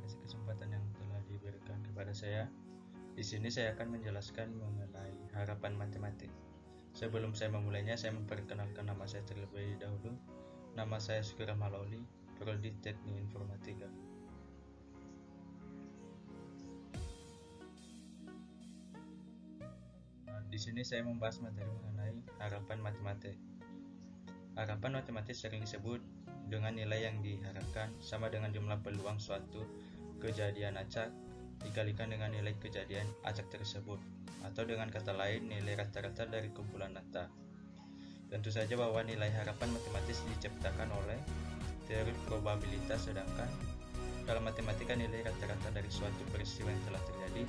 kasih kesempatan yang telah diberikan kepada saya. Di sini saya akan menjelaskan mengenai harapan matematik. Sebelum saya memulainya, saya memperkenalkan nama saya terlebih dahulu. Nama saya Sukira Malauli, Prodi Teknik Informatika. Di sini saya membahas materi mengenai harapan matematik. Harapan matematik sering disebut dengan nilai yang diharapkan sama dengan jumlah peluang suatu kejadian acak dikalikan dengan nilai kejadian acak tersebut, atau dengan kata lain nilai rata-rata dari kumpulan data. Tentu saja bahwa nilai harapan matematis diciptakan oleh teori probabilitas, sedangkan dalam matematika nilai rata-rata dari suatu peristiwa yang telah terjadi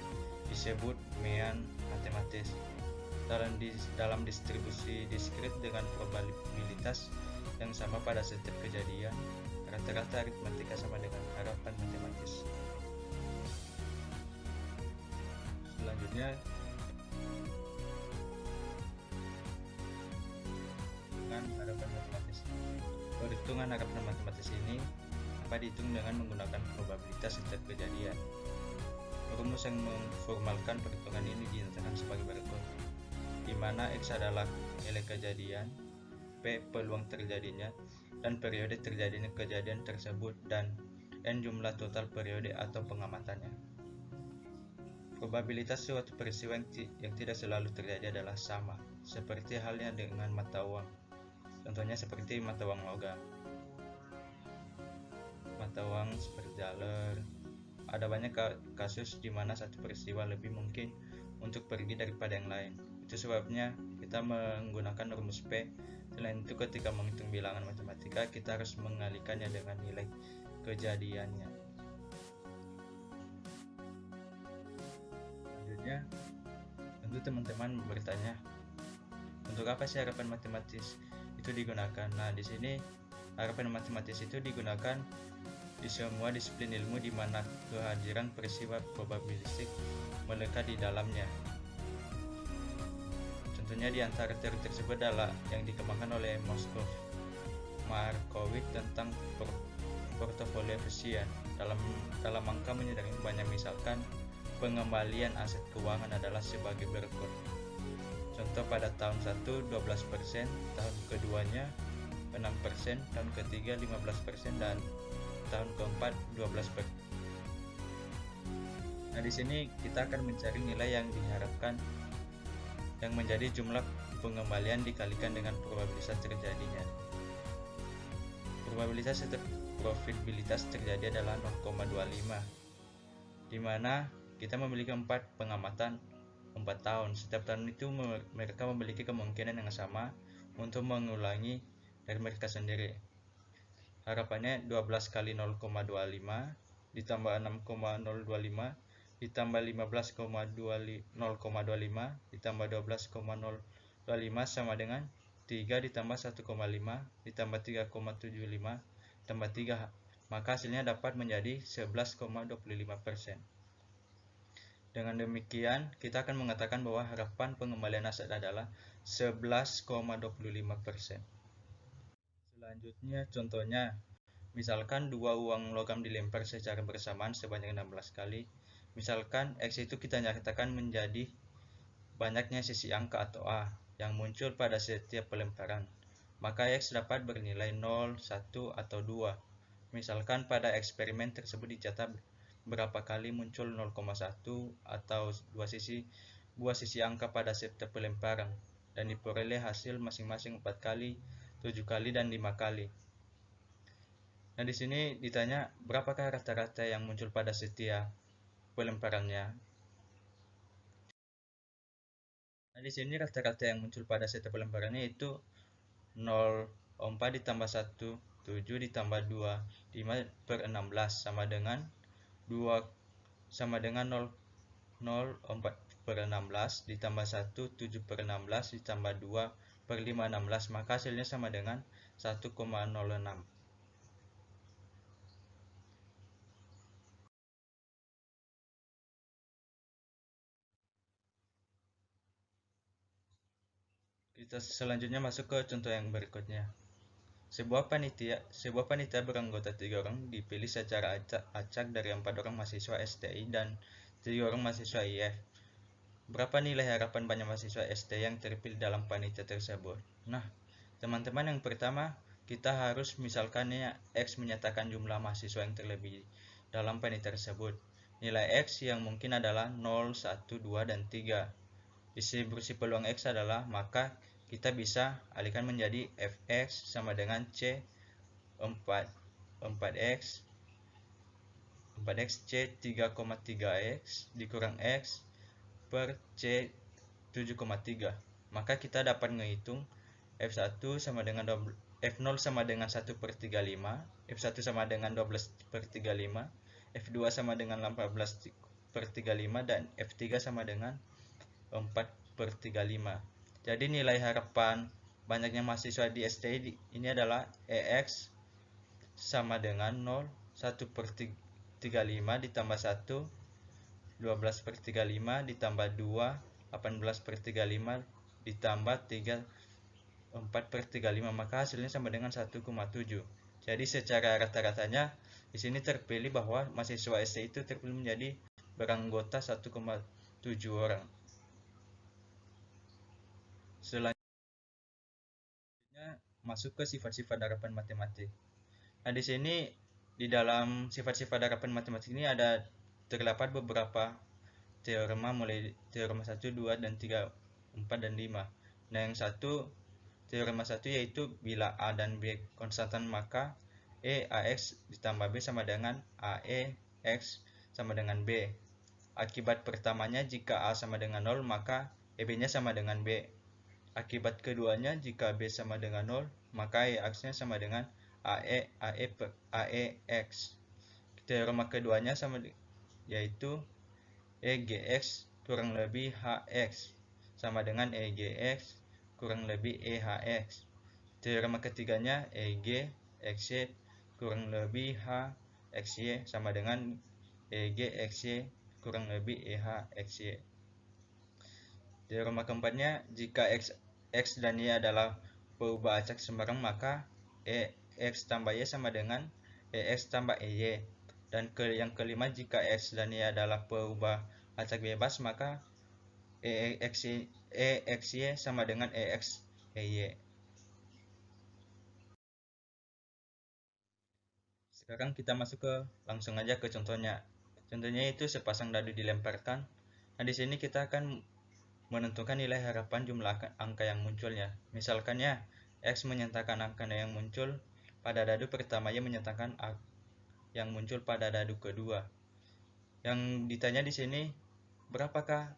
disebut mean matematis. Dalam distribusi diskrit dengan probabilitas yang sama pada setiap kejadian, rata-rata aritmatika sama dengan harapan matematis. Selanjutnya, dengan harapan matematis. Perhitungan harapan matematis ini dapat dihitung dengan menggunakan probabilitas setiap kejadian. Rumus yang memformalkan perhitungan ini dinyatakan sebagai berikut, di mana X adalah nilai kejadian, P peluang terjadinya, dan periode terjadinya kejadian tersebut, dan N jumlah total periode atau pengamatannya. Probabilitas suatu peristiwa yang tidak selalu terjadi adalah sama, seperti halnya dengan mata uang. Contohnya seperti mata uang logam, mata uang seperti dolar. Ada banyak kasus di mana satu peristiwa lebih mungkin untuk pergi daripada yang lain. Itu sebabnya kita menggunakan rumus P. Selain itu, ketika menghitung bilangan matematika, kita harus mengalihkannya dengan nilai kejadiannya. Selanjutnya, tentu teman-teman bertanya, untuk apa sih harapan matematis itu digunakan? Nah, di sini harapan matematis itu digunakan di semua disiplin ilmu di mana kehadiran peristiwa probabilistik melekat di dalamnya. Contohnya di antara teori tersebut adalah yang dikembangkan oleh Markowitz tentang portofolio efisien dalam angka menyadari banyak, misalkan pengembalian aset keuangan adalah sebagai berikut. Contoh pada tahun 1 12%, tahun keduanya 6%, tahun ketiga 15%, dan tahun keempat 12%. Nah, di sini kita akan mencari nilai yang diharapkan yang menjadi jumlah pengembalian dikalikan dengan probabilitas terjadinya. Probabilitas terjadi adalah 0,25, di mana kita memiliki 4 pengamatan 4 tahun. Setiap tahun itu mereka memiliki kemungkinan yang sama untuk mengulangi dari mereka sendiri. Harapannya 12 kali 0,25 ditambah 6,025 ditambah 15,0,25 ditambah 12,025 sama dengan 3 ditambah 1,5 ditambah 3,75 tambah 3, maka hasilnya dapat menjadi 11,25%. Dengan demikian, kita akan mengatakan bahwa harapan pengembalian aset adalah 11,25%. Selanjutnya, contohnya, misalkan dua uang logam dilempar secara bersamaan sebanyak 16 kali. Misalkan X itu kita nyatakan menjadi banyaknya sisi angka atau A yang muncul pada setiap pelemparan. Maka X dapat bernilai 0, 1, atau 2. Misalkan pada eksperimen tersebut dicatat berapa kali muncul 0,1 atau buah sisi angka pada setiap pelemparan, dan diperoleh hasil masing-masing 4 kali, 7 kali, dan 5 kali. Nah, di sini ditanya berapakah rata-rata yang muncul pada setiap pelemparannya. Nah, di sini rata-rata yang muncul pada setiap pelemparannya itu 0,4 ditambah 1, 7 ditambah 2, 5 per 16 sama dengan 0,4 per 16 ditambah 1, 7 per 16 ditambah 2 per 5, 16, maka hasilnya sama dengan 1,06. Kita selanjutnya masuk ke contoh yang berikutnya. Sebuah panitia beranggota 3 orang dipilih secara acak dari 4 orang mahasiswa STI dan 3 orang mahasiswa IF. Berapa nilai harapan banyak mahasiswa STI yang terpilih dalam panitia tersebut? Nah, teman-teman, yang pertama kita harus misalkannya X menyatakan jumlah mahasiswa yang terlebih dalam panitia tersebut. Nilai X yang mungkin adalah 0, 1, 2, dan 3. Distribusi peluang X adalah, maka kita bisa alihkan menjadi Fx sama dengan C 4x 4x C 3,3x dikurang X per C 7,3. Maka kita dapat menghitung F1 sama dengan F0 sama dengan 1 per 35, F1 sama dengan 12 per 35, F2 sama dengan 18 per 35, dan F3 sama dengan 4 per 35. Jadi nilai harapan banyaknya mahasiswa di STI ini adalah EX sama dengan 0, 1 per 35 ditambah 1, 12 per 35 ditambah 2, 18 per 35 ditambah 3, 4 per 35, maka hasilnya sama dengan 1,7. Jadi secara rata-ratanya di sini terpilih bahwa mahasiswa STI itu terpilih menjadi beranggota 1,7 orang. Selanjutnya masuk ke sifat-sifat harapan matematik. Nah, di sini di dalam sifat-sifat harapan matematik ini terdapat beberapa teorema, mulai teorema 1, 2, dan 3, 4, dan 5. Nah, yang teorema 1 yaitu bila A dan B konstantan, maka E AX ditambah B sama dengan AE X sama dengan B. Akibat pertamanya, jika A sama dengan 0, maka EB-nya sama dengan B. Akibat keduanya, jika B sama dengan 0, maka EX-nya sama dengan AEX. Teorema keduanya yaitu EGX kurang lebih HX sama dengan EGX kurang lebih EHX. Teorema ketiganya EG XY kurang lebih HXY sama dengan EG XY kurang lebih EH XY. Teorema keempatnya, jika X dan Y adalah perubahan acak sembarang, maka EX tambah Y sama dengan EX tambah EY. Dan yang kelima, jika X dan Y adalah perubahan acak bebas, maka EXY sama dengan EX EY. Sekarang kita langsung aja ke contohnya. Contohnya itu sepasang dadu dilemparkan. Nah, di sini kita akan menentukan nilai harapan jumlah angka yang munculnya. Misalkan ya, X menyatakan angka yang muncul pada dadu pertama, Y menyatakan yang muncul pada dadu kedua. Yang ditanya di sini, berapa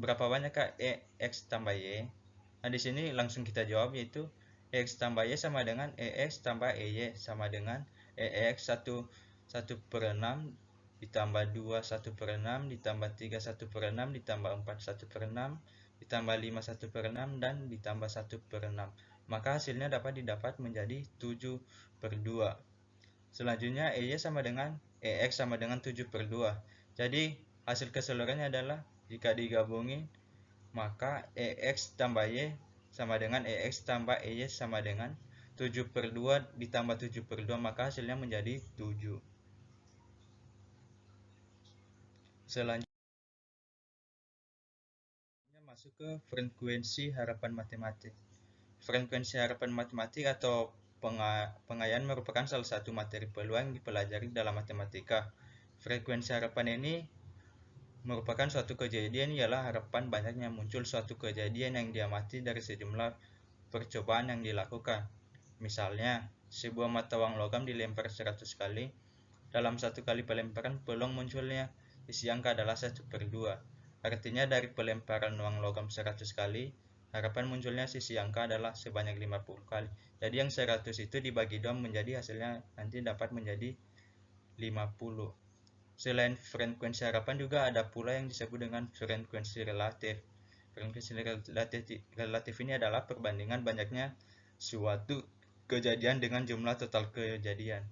banyakkah X tambah Y? Nah, di sini langsung kita jawab, yaitu X tambah Y sama dengan EX tambah EY sama dengan EX 1 per 6 ditambah 2 1 per 6 ditambah 3 1 per 6 ditambah 4 1 per 6 ditambah 5 1 per 6 dan ditambah 1 per 6. Maka hasilnya dapat didapat menjadi 7 per 2. Selanjutnya EY sama dengan EX sama dengan 7 per 2. Jadi hasil keseluruhannya adalah, jika digabungin, maka EX tambah Y sama dengan EX tambah EY sama dengan 7 per 2 ditambah 7 per 2, maka hasilnya menjadi 7. Selanjutnya masuk ke frekuensi harapan matematik. Frekuensi harapan matematik atau pengayaan merupakan salah satu materi peluang yang dipelajari dalam matematika. Frekuensi harapan ini merupakan suatu kejadian, ialah harapan banyaknya muncul suatu kejadian yang diamati dari sejumlah percobaan yang dilakukan. Misalnya, sebuah mata uang logam dilempar 100 kali. Dalam satu kali pelemparan, peluang munculnya isi angka adalah 1 per 2. Artinya dari pelemparan uang logam 100 kali, harapan munculnya sisi angka adalah sebanyak 50 kali. Jadi yang 100 itu dibagi 2 menjadi hasilnya nanti dapat menjadi 50. Selain frekuensi harapan, juga ada pula yang disebut dengan frekuensi relatif. Frekuensi relatif ini adalah perbandingan banyaknya suatu kejadian dengan jumlah total kejadian.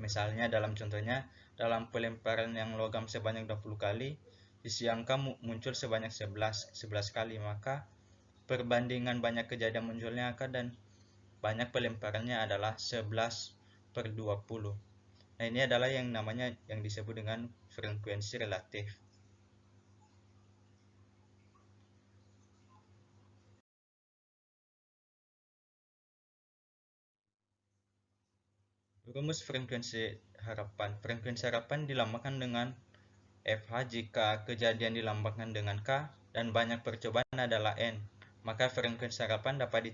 Misalnya dalam contohnya, dalam pelemparan yang logam sebanyak 20 kali, isi angka muncul sebanyak 11 kali, maka perbandingan banyak kejadian munculnya angka dan banyak pelemparannya adalah 11/20. Nah, ini adalah yang namanya yang disebut dengan frekuensi relatif. Rumus frekuensi harapan. Frekuensi harapan dilambangkan dengan FH jika kejadian dilambangkan dengan K dan banyak percobaan adalah N. Maka frekuensi harapan dapat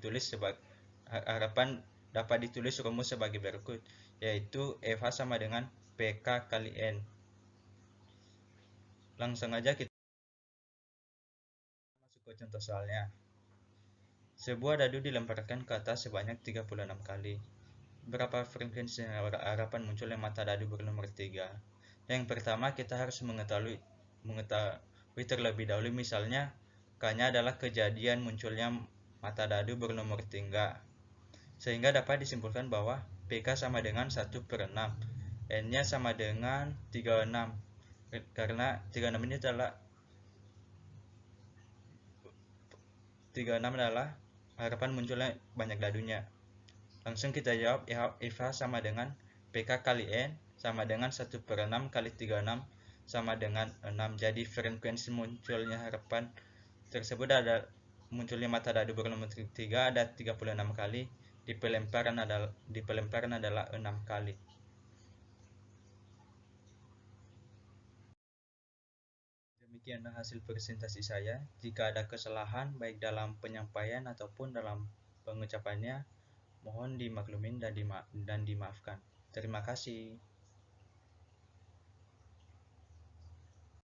ditulis rumus sebagai berikut, yaitu FH sama dengan PK kali N. Langsung aja kita masuk ke contoh soalnya. Sebuah dadu dilemparkan ke atas sebanyak 36 kali. Berapa frekuensi harapan munculnya mata dadu bernomor 3? Yang pertama, kita harus mengetahui terlebih dahulu, misalnya K-nya adalah kejadian munculnya mata dadu bernomor 3, sehingga dapat disimpulkan bahwa PK sama dengan 1/6, N-nya sama dengan 36, karena 36 ini adalah 36 adalah harapan munculnya banyak dadunya. Langsung kita jawab, FH sama dengan PK kali N sama dengan 1/6 kali 36 sama dengan 6. Jadi frekuensi munculnya harapan tersebut ada munculnya mata dadu bernomor 3 ada 36 kali, di pelemparan adalah 6 kali. Demikianlah hasil presentasi saya. Jika ada kesalahan baik dalam penyampaian ataupun dalam pengucapannya, mohon dimaklumin dan dimaafkan. Terima kasih.